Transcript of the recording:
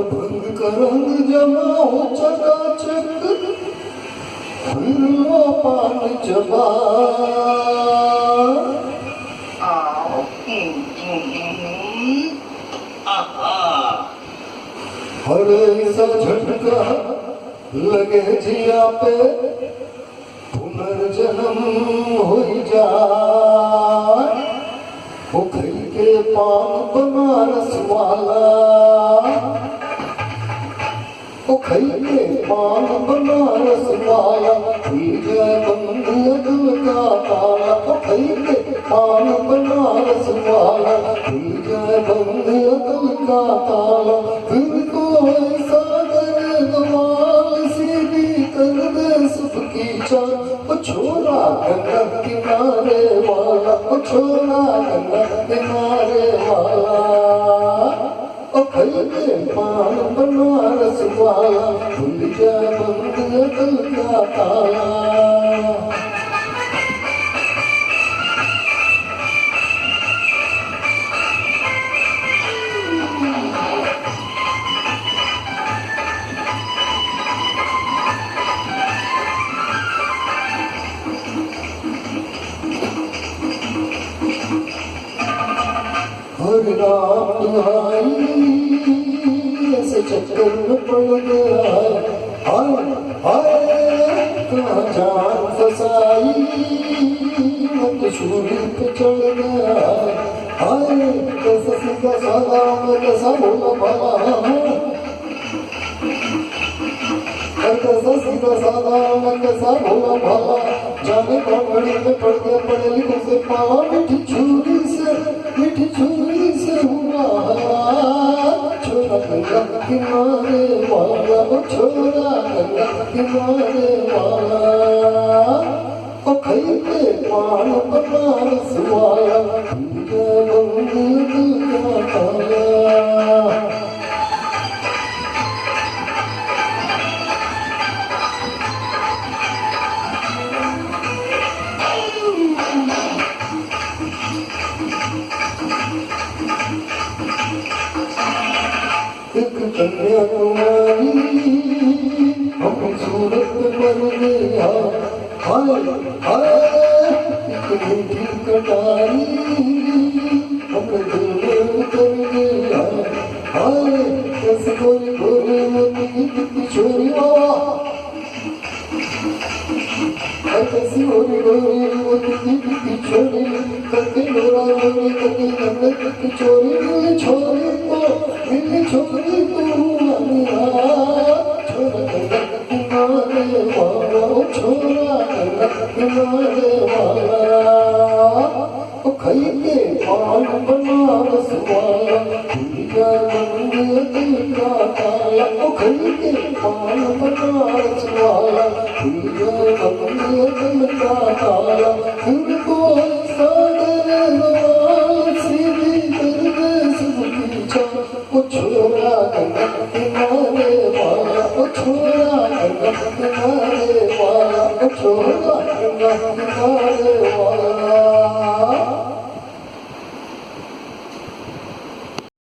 भंग का रंग जमा हो चकाचक, फिर लो पान चबा। हर ऐसा झटका लगे जिया पे, पुनर्जन्म हो जाए। वो खई के पान बनारस वाला, वो खई के पान बनारस वाला, बंद दिल का ताला। वो खई के पान बनारस वाला, बंद दिल का ताला। फिर कोई सागर कमाल सीधी कर दे सबकी चाल। वो छोरा गंगा किनारे वाला, वो छोरा गंगा किनारे वाला। ओ खैले पान बनारस वाला, भूल जा बंद दिल का ताला। हर रात दुहाई ऐसे चक्कर में पड़ गया। हाय हाय कहाँ जान फसाई, मत सूरी पे चढ़ गया। हाय कैसा सीधा सादा मैं कैसा भोला भाला, कैसा सीधा सादा मैं कैसा भोला भाला। जाने कौन घड़ी में पड़ गया पढ़े लिखे से पाला। मीठी छुरी से हुआ छोरा गंगा किनारे वाला, छोरा गंगा किनारे वाला। ओ खई के पान बनारस वाला, बंद दिल का ताला। एक कन्याकुमारी अपनी सूरत पर गया। हाय हाय एक मीठी कटारी अपने दिल में उतर गया। हाय कैसे गोरी गोरी मोती की छोरी, कैसी गोरी गोरी मोती की छोरी, करके लोरा लोरी करके गंगा की चोरी। मिली छोरी तू अनिया, छोरा गंगा किनारे वाला, छोरा गंगा किनारे वाला। ओ खई के पान बनारस वाला, बंद दिल का ताला। ओ खई के पान बनारस वाला, बंद दिल का ताला। फिर कोई सागर सीधी कर दे सबकी चाल। वो छोरा गंगा किनारे वाला, वो छोरा गंगा किनारे वाला, वो छोरा गंगा किनारे